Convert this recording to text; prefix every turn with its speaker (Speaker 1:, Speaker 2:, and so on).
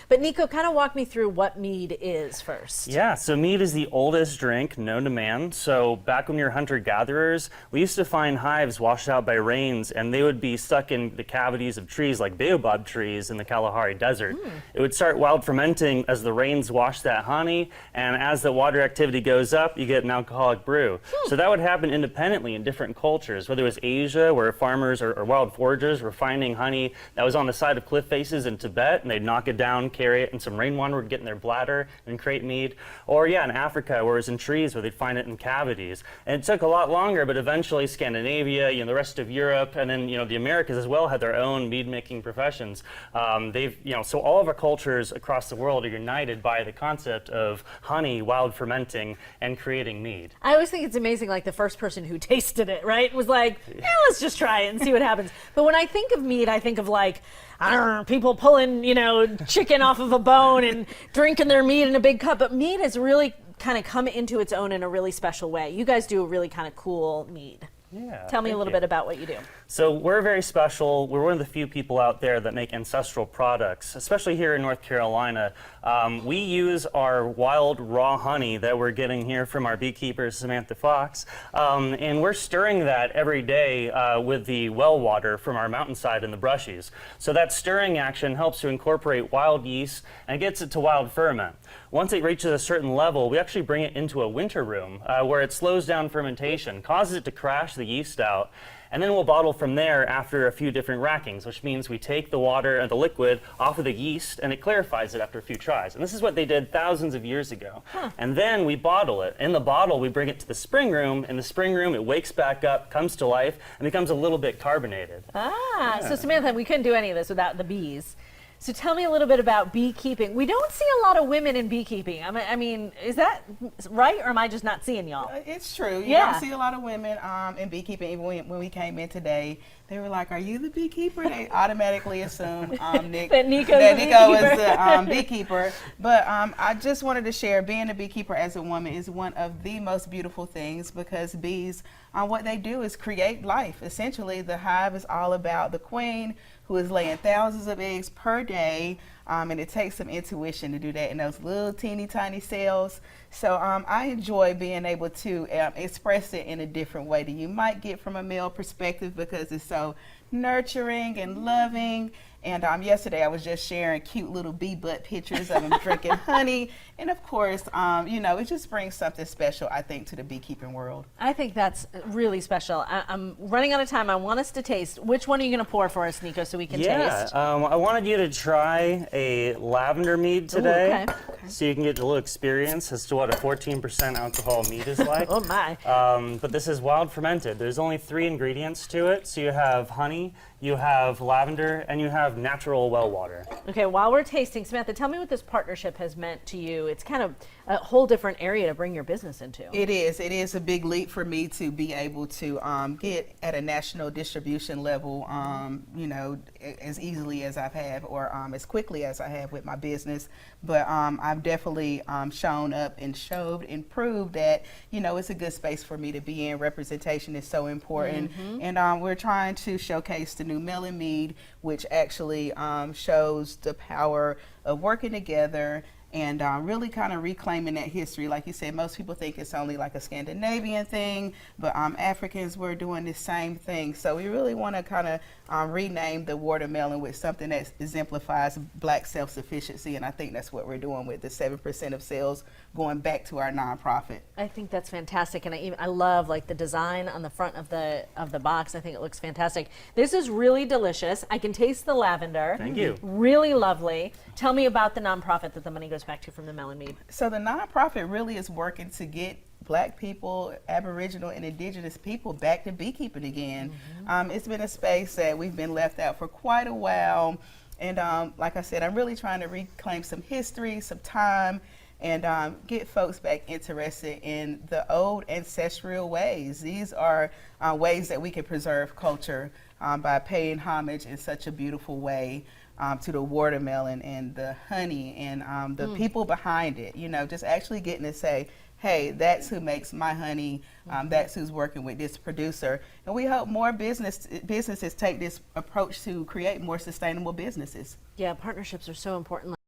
Speaker 1: But Nico, kind of walk me through what mead is first.
Speaker 2: Yeah, so mead is the oldest drink known to man. So back when we were hunter-gatherers, we used to find hives washed out by rains, and they would be stuck in the cavities of trees like baobab trees in the Kalahari Desert. It would start wild fermenting as the rains wash that honey, and as the water activity goes up, you get an alcoholic brew. So that would happen independently in different cultures, whether it was Asia, where farmers or wild foragers were finding honey that was on the side of cliff faces in Tibet, and they'd knock it down, carry it, and some rainwater would get in their bladder and create mead. Or yeah, in Africa, where it was in trees, where they'd find it in cavities. And it took a lot longer, but eventually Scandinavia, the rest of Europe, and then the Americas as well had their own mead-making professions. So all of our cultures across the world are united by the concept of honey, wild fermenting, and creating mead.
Speaker 1: I always think it's amazing, like the first person who tasted it, right, was like, yeah, let's just try it and see what happens. But when I think of mead, I think of like, I don't know, people pulling, chicken off of a bone and drinking their mead in a big cup. But mead has really kind of come into its own in a really special way. You guys do a really kind of cool mead.
Speaker 2: Yeah,
Speaker 1: Tell me a little bit about what you do.
Speaker 2: So we're very special. We're one of the few people out there that make ancestral products, especially here in North Carolina. We use our wild raw honey that we're getting here from our beekeeper, Samantha Fox, and we're stirring that every day with the well water from our mountainside in the brushies. So that stirring action helps to incorporate wild yeast and gets it to wild ferment. Once it reaches a certain level, we actually bring it into a winter room where it slows down fermentation, causes it to crash the yeast out, and then we'll bottle from there after a few different rackings, which means we take the water and the liquid off of the yeast and it clarifies it after a few tries. And this is what they did thousands of years ago. And then we bottle it. In the bottle, we bring it to the spring room. In the spring room, it wakes back up, comes to life, and becomes a little bit carbonated.
Speaker 1: So Samantha, we couldn't do any of this without the bees. So tell me a little bit about beekeeping. We don't see a lot of women in beekeeping. I mean, is that right, or am I just not seeing y'all?
Speaker 3: It's true. You don't see a lot of women in beekeeping. Even when we came in today, they were like, "Are you the beekeeper?" They automatically assume
Speaker 1: that Nico
Speaker 3: is the beekeeper. But I just wanted to share, being a beekeeper as a woman is one of the most beautiful things, because bees, what they do is create life. Essentially, the hive is all about the queen, who is laying thousands of eggs per day, and it takes some intuition to do that in those little teeny tiny cells. So I enjoy being able to express it in a different way that you might get from a male perspective, because it's so nurturing and loving. And yesterday I was just sharing cute little bee butt pictures of them drinking honey. And of course, it just brings something special, I think, to the beekeeping world.
Speaker 1: I think that's really special. I'm running out of time. I want us to taste. Which one are you going to pour for us, Nico, so we can taste?
Speaker 2: I wanted you to try a lavender mead today.
Speaker 1: Ooh, okay.
Speaker 2: So you can get a little experience as to what a 14% alcohol mead is like.
Speaker 1: Oh my.
Speaker 2: But this is wild fermented. There's only 3 ingredients to it. So you have honey, you have lavender, and you have natural well water.
Speaker 1: Okay, while we're tasting, Samantha, tell me what this partnership has meant to you. It's kind of a whole different area to bring your business into. It is.
Speaker 3: It is a big leap for me to be able to get at a national distribution level, as easily as I've had, or as quickly as I have with my business. But I've definitely shown up and showed and proved that, it's a good space for me to be in. Representation is so important. And we're trying to showcase the new Melon Mead, which actually shows the power of working together and really kind of reclaiming that history. Like you said, most people think it's only like a Scandinavian thing, but Africans were doing the same thing. So we really want to kind of rename the watermelon with something that exemplifies Black self-sufficiency, and I think that's what we're doing with the 7% of sales going back to our nonprofit.
Speaker 1: I think that's fantastic, and I love like the design on the front of the box. I think it looks fantastic. This is really delicious. I can taste the lavender.
Speaker 2: Thank you.
Speaker 1: Really lovely. Tell me about the nonprofit that the money goes back to from the Melon Mead.
Speaker 3: So the nonprofit really is working to get Black people, Aboriginal and Indigenous people back to beekeeping again. It's been a space that we've been left out for quite a while. And like I said, I'm really trying to reclaim some history, some time, and get folks back interested in the old ancestral ways. These are ways that we can preserve culture by paying homage in such a beautiful way to the watermelon and the honey and the people behind it. Just actually getting to say, hey, that's who makes my honey, that's who's working with this producer. And we hope more businesses take this approach to create more sustainable businesses.
Speaker 1: Yeah, partnerships are so important.